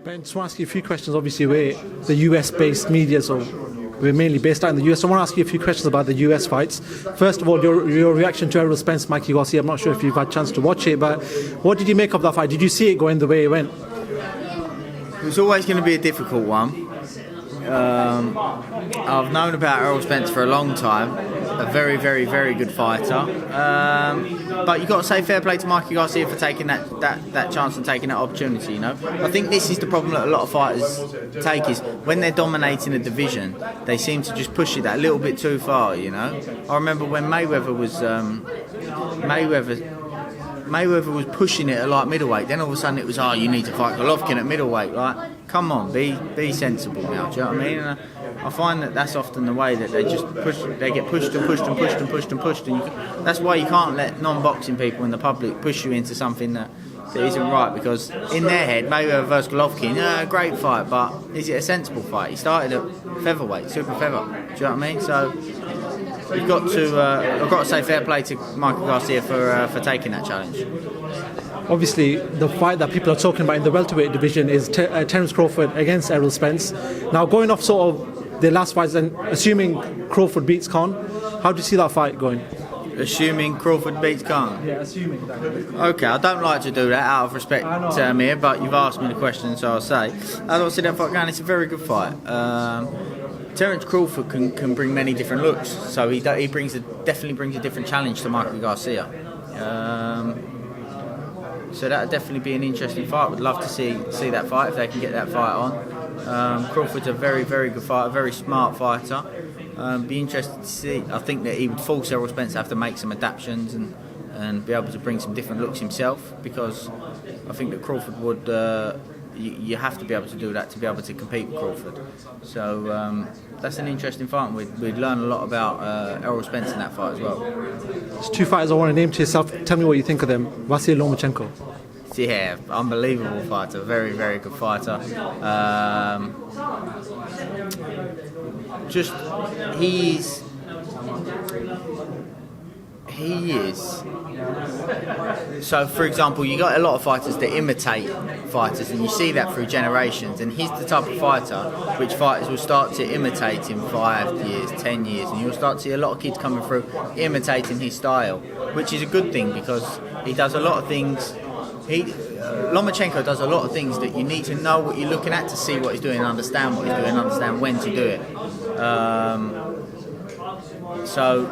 Ben, just want to ask you a few questions. Obviously, we're the US-based media, so we're mainly based out in the US. So I want to ask you a few questions about the US fights. First of all, your reaction to Errol Spence, Mikey Garcia. I'm not sure if you've had a chance to watch it, but what did you make of that fight? Did you see it going the way it went? It was always going to be a difficult one. I've known about Errol Spence for a long time. A very, very, very good fighter. But you've got to say fair play to Mikey Garcia for taking that chance and taking that opportunity, you know. I think this is the problem that a lot of fighters take, is when they're dominating a division, they seem to just push it that a little bit too far, you know. I remember when Mayweather was pushing it at like middleweight, then all of a sudden it was, you need to fight Golovkin at middleweight. Like, come on, be sensible now, do you know what I mean? And I find that that's often the way that they just push, they get pushed and pushed and pushed and pushed and pushed, and that's why you can't let non-boxing people in the public push you into something that isn't right, because in their head, Mayweather versus Golovkin, great fight, but is it a sensible fight? He started at featherweight, super feather, do you know what I mean? So you've got to, I've got to say fair play to Michael Garcia for taking that challenge. Obviously, the fight that people are talking about in the welterweight division is Terence Crawford against Errol Spence. Now, going off sort of the last fights, and assuming Crawford beats Khan, how do you see that fight going? Assuming Crawford beats Khan? Yeah, assuming that. Okay, I don't like to do that out of respect to Amir, but you've asked me the question, so I'll say. As I see that fight going, it's a very good fight. Terence Crawford can bring many different looks, so he definitely brings a different challenge to Michael Garcia. So that would definitely be an interesting fight. Would love to see that fight if they can get that fight on. Crawford's a very, very good fighter, a very smart fighter. Be interested to see. I think that he would force Errol Spence to have to make some adaptations and be able to bring some different looks himself, because I think that Crawford would. You have to be able to do that to be able to compete with Crawford. So that's an interesting fight, and we'd learn a lot about Errol Spence in that fight as well. There's two fighters I want to name to yourself. Tell me what you think of them. Vasily Lomachenko. Yeah, unbelievable fighter. Very, very good fighter. He is. So, for example, you got a lot of fighters that imitate fighters, and you see that through generations. And he's the type of fighter which fighters will start to imitate in 5 years, 10 years, and you'll start to see a lot of kids coming through imitating his style, which is a good thing, because he does a lot of things. Lomachenko does a lot of things that you need to know what you're looking at to see what he's doing, and understand what he's doing, and understand when to do it. So,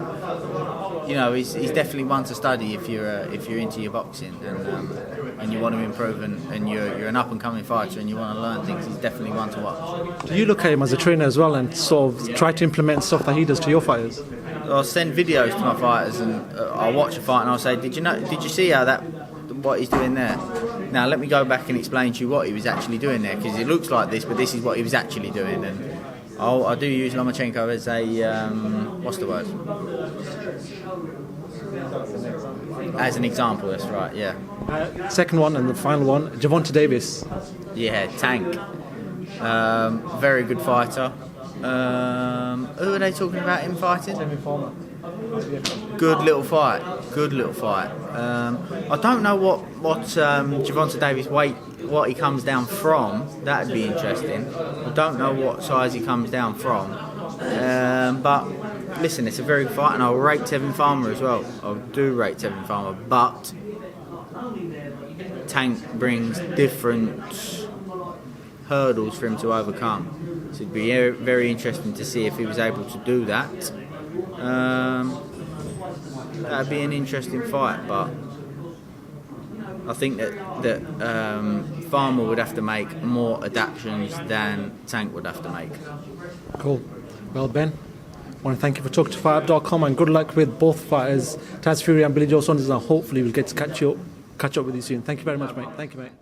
you know, he's definitely one to study if you're into your boxing and you want to improve, and you're an up and coming fighter and you want to learn things. He's definitely one to watch. Do you look at him as a trainer as well and sort of try to implement stuff that he does to your fighters? I'll send videos to my fighters, and I'll watch a fight and I'll say, did you see what he's doing there? Now let me go back and explain to you what he was actually doing there, because it looks like this, but this is what he was actually doing. And I do use Lomachenko as a what's the word? As an example. That's right. Yeah. Second one and the final one, Gervonta Davis. Yeah, tank. Very good fighter. Who are they talking about him fighting? Good little fight. I don't know what Gervonta Davis weight, what he comes down from. That'd be interesting. I don't know what size he comes down from. But listen, it's a very good fight, and I'll rate Tevin Farmer as well. I do rate Tevin Farmer, but Tank brings different hurdles for him to overcome. So it'd be very interesting to see if he was able to do that. That'd be an interesting fight, but I think that Farmer would have to make more adaptations than Tank would have to make. Cool. Well, Ben, I want to thank you for talking to FightHype.com, and good luck with both fighters, Taz Fury and Billy Joe Saunders, and hopefully we'll get to catch up with you soon. Thank you very much, mate. Thank you, mate.